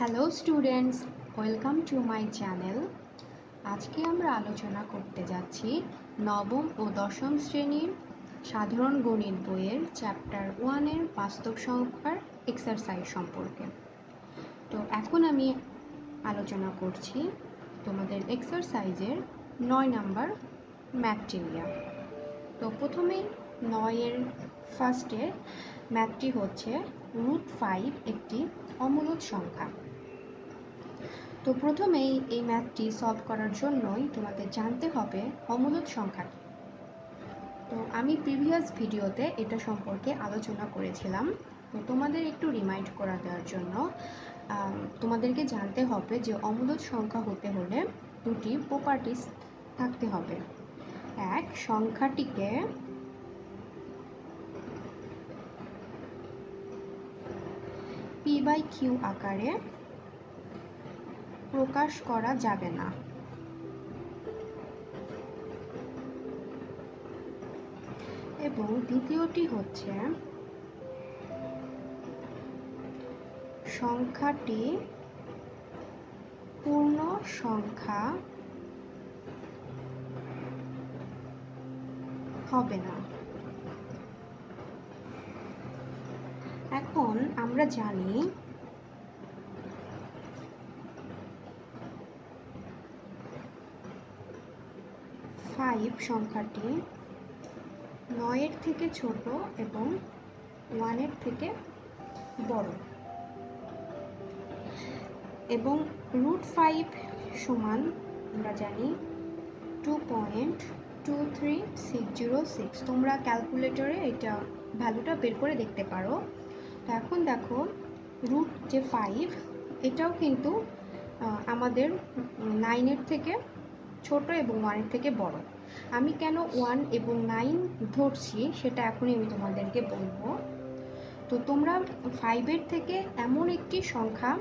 Hello students, welcome to my channel. আজকে আমরা আলোচনা করতে যাচ্ছি নবম ও দশম শ্রেণীর সাধারণ গণিত বইয়ের চ্যাপ্টার 1-এর বাস্তব সংখ্যার এক্সারসাইজ সম্পর্কে। তো এখন আমি আলোচনা করছি তোমাদের এক্সারসাইজের 9 নাম্বার ম্যাথটি নিয়ে। তো প্রথমেই 9-এর ফার্স্টে ম্যাথটি হচ্ছে √5 একটি অমূলদ সংখ্যা। তো প্রথমেই এই ম্যাথটি সলভ করার জন্যই তোমাদের জানতে হবে অমূলদ সংখ্যা কি। তো আমি প্রিভিয়াস ভিডিওতে এটা সম্পর্কে আলোচনা করেছিলাম। তো তোমাদের একটু রিমাইন্ড করা দেওয়ার জন্য তোমাদেরকে জানতে হবে যে অমূলদ সংখ্যা হতে হলে দুটি প্রপার্টিস থাকতে হবে। এক, সংখ্যাটিকে p/q আকারে প্রকাশ করা যাবে না, এবং দ্বিতীয়টি হচ্ছে সংখ্যাটি পূর্ণ সংখ্যা হবে না। এখন আমরা জানি ফাইভ সংখ্যাটি 9-এর থেকে ছোট এবং 1-এর থেকে বড়, এবং √5 সমান আমরা জানি 2.23606। তোমরা ক্যালকুলেটরে এটা ভ্যালুটা বের করে দেখতে পারো। তো এখন দেখো √5 এটাও কিন্তু আমাদের 9-এর থেকে ছোট এবং 1-এর থেকে বড়। আমি কেন 1 এবং 9 ধরছি সেটা এখনই আমি তোমাদেরকে বলবো। তো তোমরা 5-এর থেকে এমন একটি সংখ্যা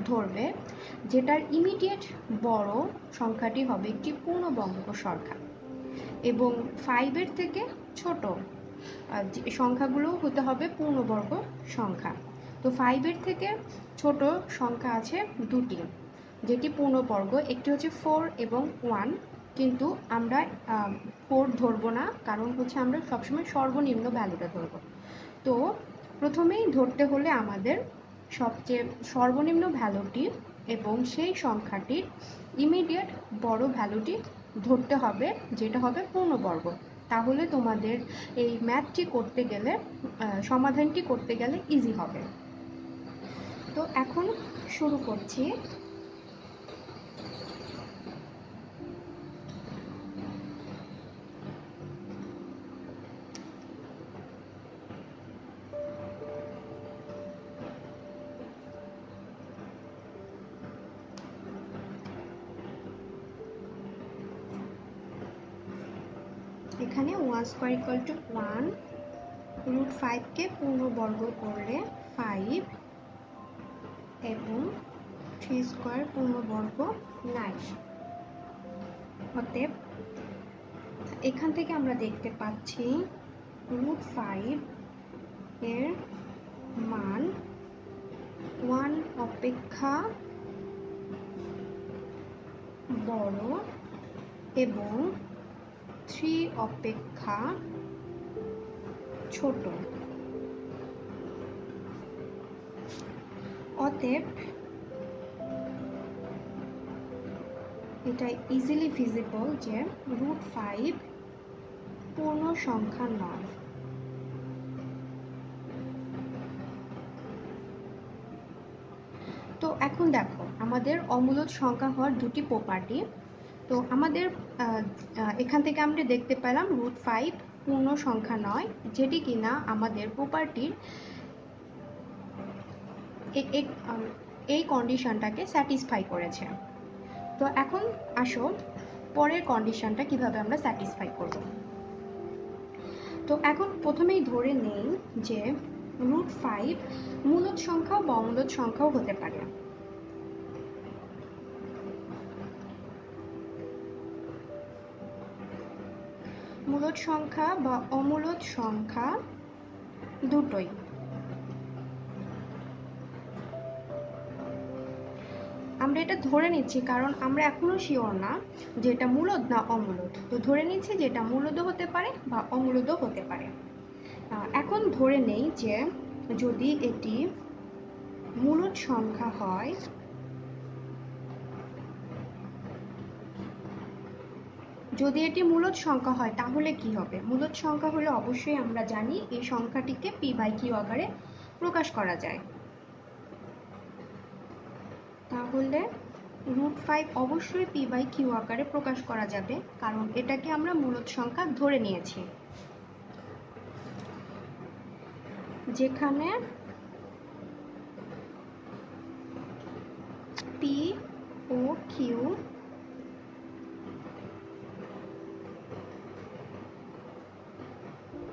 ধরবে যেটার ইমিডিয়েট বড় সংখ্যাটি হবে একটি পূর্ণবর্গ সংখ্যা, এবং 5-এর থেকে ছোট সংখ্যাগুলো হতে হবে পূর্ণবর্গ সংখ্যা। তো 5-এর থেকে ছোট সংখ্যা আছে দুটি যেটি পূর্ণবর্গ, একটি হচ্ছে 4 এবং 1, কিন্তু আমরা 4 ধরবো না, কারণ হচ্ছে আমরা সবসময় সর্বনিম্ন ভ্যালুটা ধরবো। তো প্রথমেই ধরতে হলে আমাদের সবচেয়ে সর্বনিম্ন ভ্যালুটি এবং সেই সংখ্যাটির ইমিডিয়েট বড় ভ্যালুটি ধরতে হবে, যেটা হবে পূর্ণবর্গ। তাহলে তোমাদের এই ম্যাথটি করতে গেলে সমাধানটি করতে গেলে ইজি হবে। তো এখন শুরু করছি। এখানে 1² = 1, √5কে পূর্ণবর্গ করলে 5, এবং 3² পূর্ণবর্গ 9। অতএব এখান থেকে আমরা দেখতে পাচ্ছি √5 এর মান 1 অপেক্ষা বড় এবং 3 অপেক্ষা ছোট। অতএব এটা ইজিলি ফিজিবল যে √5 পূর্ণ সংখ্যা নয়। তো এখন দেখো আমাদের অমূলদ সংখ্যা হওয়ার দুটি প্রপার্টি। তো আমাদের এখান থেকে আমরা দেখতে পেলাম √5 পূর্ণ সংখ্যা নয়, যেটি কিনা আমাদের প্রপার্টির এই কন্ডিশনটাকে স্যাটিসফাই করেছে। তো এখন আসো পরের কন্ডিশনটা কিভাবে আমরা স্যাটিসফাই করব। তো এখন প্রথমেই ধরে নেই যে √5 মূলদ সংখ্যা বা অমূলদ সংখ্যাও হতে পারে। মূলদ সংখ্যা বা অমূলদ সংখ্যা দুটোই। আমরা এটা ধরে নিচ্ছি কারণ আমরা এখনও শিওর না যে এটা মূলদ না অমূলদ, তো ধরে নিচ্ছি যে এটা মূলদও হতে পারে বা অমূলদও হতে পারে। এখন ধরে নেই যে যদি এটি মূলদ সংখ্যা হয়, যদি এটি মূলদ সংখ্যা হয় তাহলে কি হবে? মূলদ সংখ্যা হলে অবশ্যই আমরা জানি এই সংখ্যাটিকে p/q আকারে প্রকাশ করা যায়। তাহলে √5 অবশ্যই p/q আকারে প্রকাশ করা যাবে, কারণ এটাকে আমরা মূলদ সংখ্যা ধরে নিয়েছি, যেখানে p ও q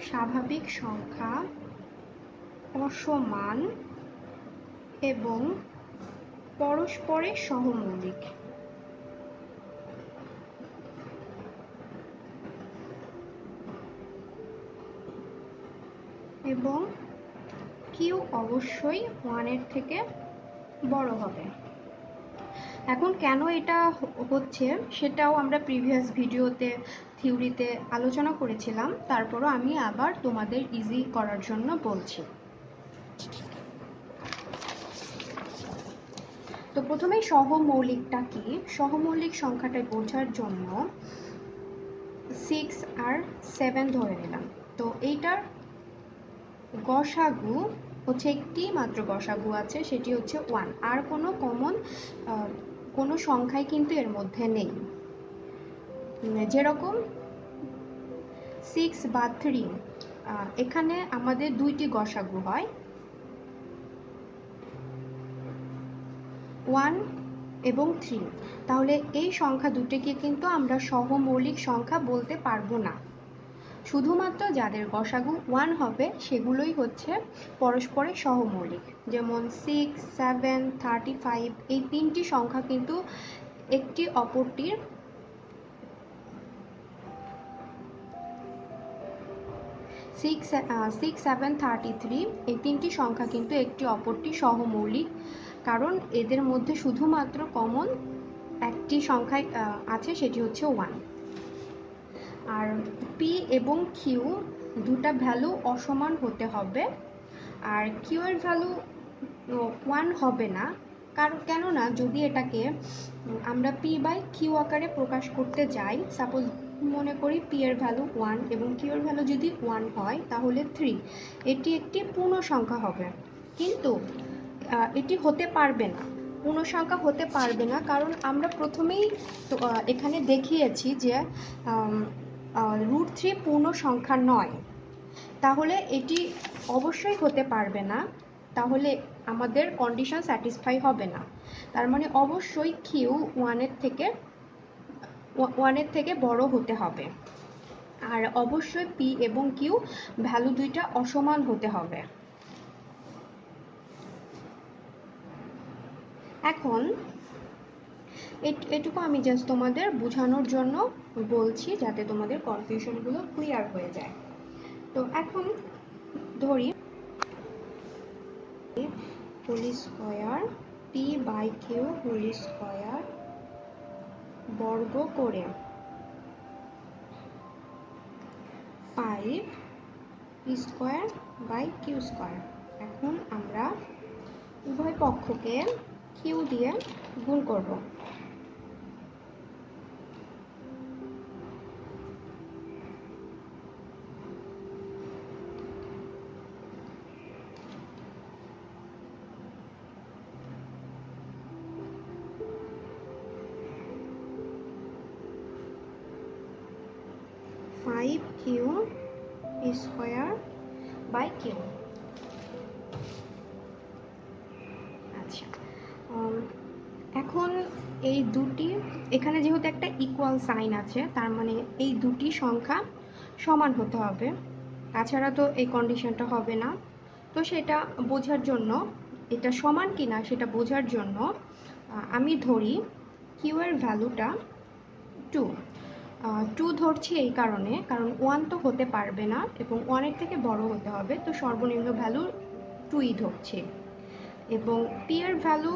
স্বাভাবিক সংখ্যা, অসমান এবং পরস্পরের সহমৌলিক। এবং কিউ অবশ্যই 1-এর থেকে বড় হবে। এখন কেন এটা হচ্ছে সেটাও আমরা প্রিভিয়াস ভিডিওতে থিওরিতে আলোচনা করেছিলাম, তারপরও আমি আবার তোমাদের ইজি করার জন্য বলছি। তো প্রথমেই সহমৌলিকটা কি? সহমৌলিক সংখ্যাটা বোঝার জন্য 6 আর 7 ধরে নিলাম। তো এইটার গসাগু হচ্ছে, একটি মাত্র গসাগু আছে, সেটি হচ্ছে 1, আর কোনো কমন কোনো সংখ্যাই কিন্তু এর মধ্যে নেই। যেরকম 6 বা 3, এখানে আমাদের দুইটি গসাগু হয়, 1 এবং 3। তাহলে এই সংখ্যা দুটিকে কিন্তু আমরা সহমৌলিক সংখ্যা বলতে পারবো না। শুধুমাত্র যাদের গসাগু 1 হবে সেগুলোই হচ্ছে পরস্পরের সহমৌলিক। যেমন 6, 7, 35, এই তিনটি সংখ্যা কিন্তু একটি অপরটির 6, 7, 33 এই তিনটি সংখ্যা কিন্তু একটি অপরটি সহমৌলিক, কারণ এদের মধ্যে শুধুমাত্র কমন একটি সংখ্যায় আছে, সেটি হচ্ছে 1। আর পি এবং কিউ দুটা ভ্যালু অসমান হতে হবে, আর কিউ এর ভ্যালু 1 হবে না। কারণ কেননা যদি এটাকে আমরা p/q আকারে প্রকাশ করতে যাই, সাপোজ মনে করি p এর ভ্যালু 1 এবং q এর ভ্যালু যদি 1 হয় তাহলে 3, এটি একটি পূর্ণ সংখ্যা হবে। কিন্তু এটি হতে পারবে না, পূর্ণ সংখ্যা হতে পারবে না, কারণ আমরা প্রথমেই এখানে দেখিয়েছি যে √3 পূর্ণ সংখ্যা নয়। তাহলে এটি অবশ্যই হতে পারবে না, তাহলে আমাদের কন্ডিশন স্যাটিসফাই হবে না। তার মানে অবশ্যই কিউ 1-এর থেকে বড় হতে হবে, আর অবশ্যই পি এবং কিউ ভ্যালু দুইটা অসমান হতে হবে। এখন এটুকু আমি জাস্ট তোমাদের বোঝানোর জন্য বলছি, যাতে তোমাদের কনফিউশনগুলো ক্লিয়ার হয়ে যায়। তো এখন ধরি whole square p/q whole square বর্গ করে 5 p²/q²। এখন আমরা উভয় পক্ষকে কিউ দিয়ে গুণ করব। q²/q। আচ্ছা, এখন এই দুটি, এখানে যেহেতু একটা ইকুয়াল সাইন আছে, তার মানে এই দুটি সংখ্যা সমান হতে হবে, তাছাড়া তো এই কন্ডিশনটা হবে না। তো সেটা বোঝার জন্য, এটা সমান কিনা সেটা বোঝার জন্য আমি ধরি কিউ এর ভ্যালুটা 2। 2 ধরছি এই কারণে, কারণ 1 তো হতে পারবে না এবং 1-এর থেকে বড় হতে হবে, তো সর্বনিম্ন ভ্যালু 2ই ধরছি। এবং পি এর ভ্যালু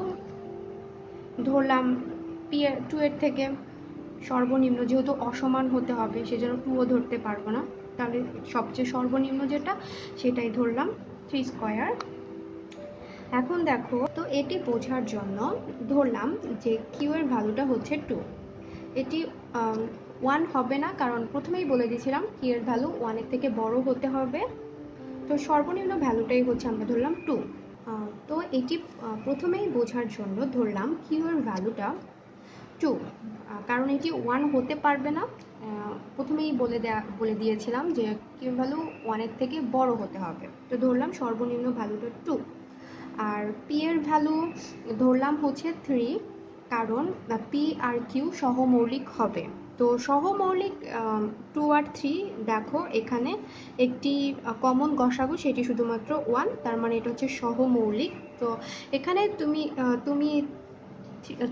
ধরলাম পি 2 এর থেকে সর্বনিম্ন, যেহেতু অসমান হতে হবে সেজন্য 2ও ধরতে পারবো না, তাহলে সবচেয়ে সর্বনিম্ন যেটা সেটাই ধরলাম 3 স্কোয়ার। এখন দেখো তো এটি বোঝার জন্য ধরলাম যে কিউ এর ভ্যালুটা হচ্ছে 2। এটি 1 হবে না, কারণ প্রথমেই বলে দিয়েছিলাম কিউ এর ভ্যালু 1 এর থেকে বড় হতে হবে। তো সর্বনিম্ন ভ্যালুটাই হচ্ছে আমরা ধরলাম 2। তো এটি প্রথমেই বোঝার জন্য ধরলাম কিউ এর ভ্যালুটা 2, কারণ এটি 1 হতে পারবে না। প্রথমেই বলে দিয়েছিলাম যে কিউ ভ্যালু 1 এর থেকে বড় হতে হবে, তো ধরলাম সর্বনিম্ন ভ্যালুটা 2। আর পি এর ভ্যালু ধরলাম হচ্ছে 3, কারণ পি আর কিউ সহমৌলিক হবে। তো সহমৌলিক 2 আর 3, দেখো এখানে একটি কমন গসাগু, সেটি শুধুমাত্র 1, তার মানে এটা হচ্ছে সহমৌলিক। তো এখানে তুমি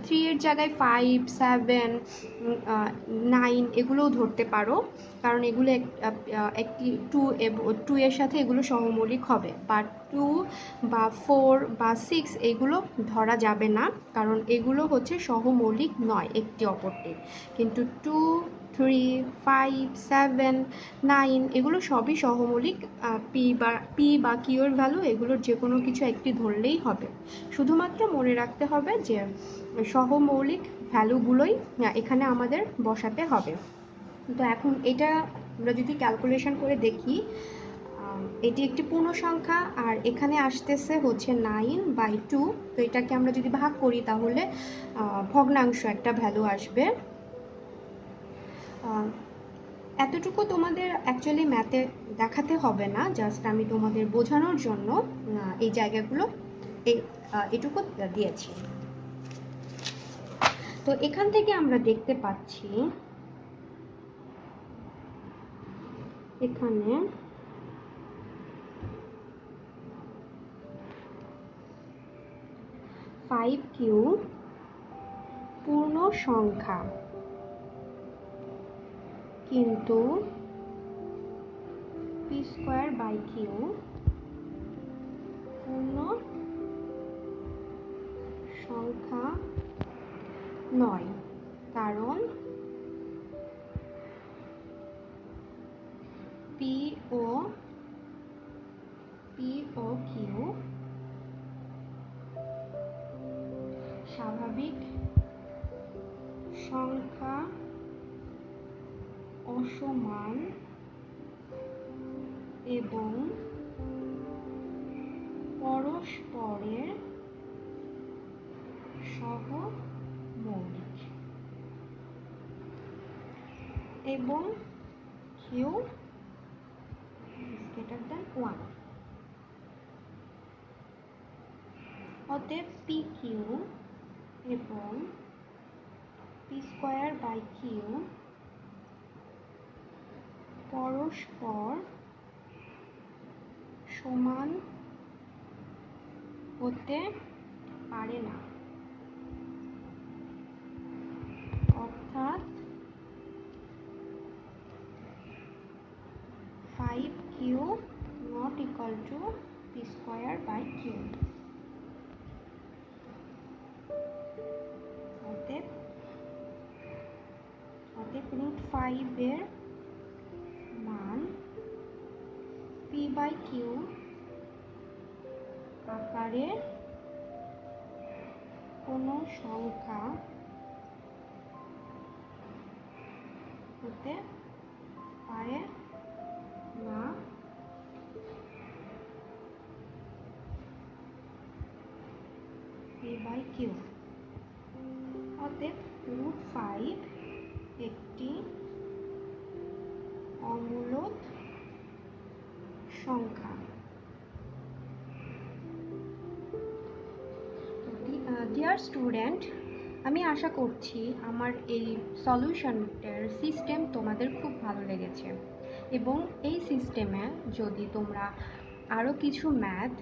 3 এর জায়গায় 5, 7, 9 এগুলোও ধরতে পারো, কারণ এগুলো একটি 2 এর সাথে এগুলো সহমৌলিক হবে। বাট 2 বা 4 বা 6 এগুলো ধরা যাবে না, কারণ এগুলো হচ্ছে সহমৌলিক নয় একটি অপরটির। কিন্তু 2, 3, 5, 7, 9 এগুলো সবই সহমৌলিক। পি বা কিউ এর ভ্যালু এগুলোর যে কোনো কিছু একটি ধরলেই হবে। শুধুমাত্র মনে রাখতে হবে যে সহমৌলিক ভ্যালুগুলোই এখানে আমাদের বসাতে হবে। তো এখন এটা আমরা যদি ক্যালকুলেশন করে দেখি, এটি একটি পূর্ণ সংখ্যা আর এখানে আসতেছে হচ্ছে 9/2। তো এটাকে আমরা যদি ভাগ করি তাহলে ভগ্নাংশ একটা ভ্যালু আসবে। এতটুকু তোমাদের অ্যাকচুয়ালি ম্যাথে দেখাতে হবে না, জাস্ট আমি তোমাদের বোঝানোর জন্য এই জায়গাগুলো এটুকু দিয়েছি। তো এখান থেকে আমরা দেখতে পাচ্ছি এখানে 5q পূর্ণ সংখ্যা, কিন্তু p²/q পূর্ণ সংখ্যা নয়, কারণ p ও q স্বাভাবিক সংখ্যা অসমান এবং পরস্পরের সহমৌলিক, এবং q >1। অতএব pq এবং p²/q পরস্পর সমান হতে পারে না, অর্থাৎ 5q not equal to p²/q। অতএব √5 এর মান p/q আকারে কোনো সংখ্যা হতে পারে না, p/q। অতএব √5 একটি অমূলদ সংখ্যা। ডিয়ার স্টুডেন্ট, আমি আশা করছি আমার এই সলিউশনটার সিস্টেম তোমাদের খুব ভালো লেগেছে, এবং এই সিস্টেমে যদি তোমরা আরও কিছু ম্যাথ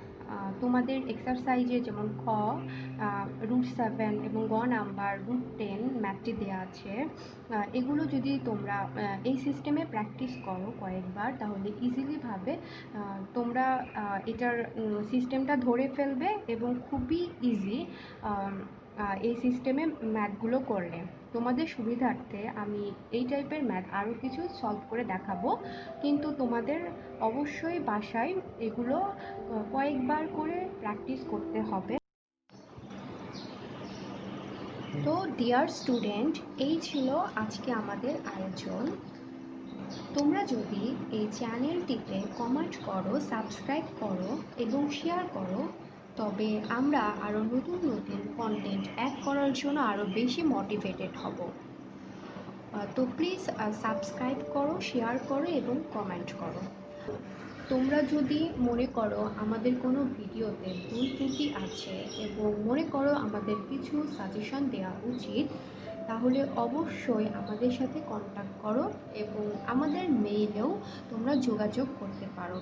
তোমাদের এক্সারসাইজে, যেমন খ √7 এবং গ নাম্বার √10 ম্যাথটি দেওয়া আছে, এগুলো যদি তোমরা এই সিস্টেমে প্র্যাকটিস করো কয়েকবার, তাহলে ইজিলিভাবে তোমরা এটার সিস্টেমটা ধরে ফেলবে এবং খুবই ইজি এই সিস্টেমে ম্যাথগুলো করলে। তোমাদের সুবিধার্থে আমি এই টাইপের ম্যাথ আরও কিছু সলভ করে দেখাবো, কিন্তু তোমাদের অবশ্যই বাসায় এগুলো কয়েকবার করে প্র্যাকটিস করতে হবে। তো ডিয়ার স্টুডেন্ট, এই ছিল আজকে আমাদের আয়োজন। তোমরা যদি এই চ্যানেলটিতে কমেন্ট করো, সাবস্ক্রাইব করো এবং শেয়ার করো, তবে আমরা আরও নতুন নতুন কন্টেন্ট অ্যাড করার জন্য আরও বেশি মোটিভেটেড হব। তো প্লিজ সাবস্ক্রাইব করো, শেয়ার করো এবং কমেন্ট করো। তোমরা যদি মনে করো আমাদের কোনো ভিডিওতে ভুল ত্রুটি আছে এবং মনে করো আমাদের কিছু সাজেশন দেওয়া উচিত, তাহলে অবশ্যই আমাদের সাথে কন্ট্যাক্ট করো এবং আমাদের মেইলেও তোমরা যোগাযোগ করতে পারো।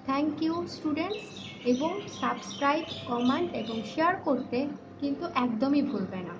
থ্যাংক ইউ স্টুডেন্টস, এবং সাবস্ক্রাইব, কমেন্ট এবং শেয়ার করতে কিন্তু একদমই ভুলবে না।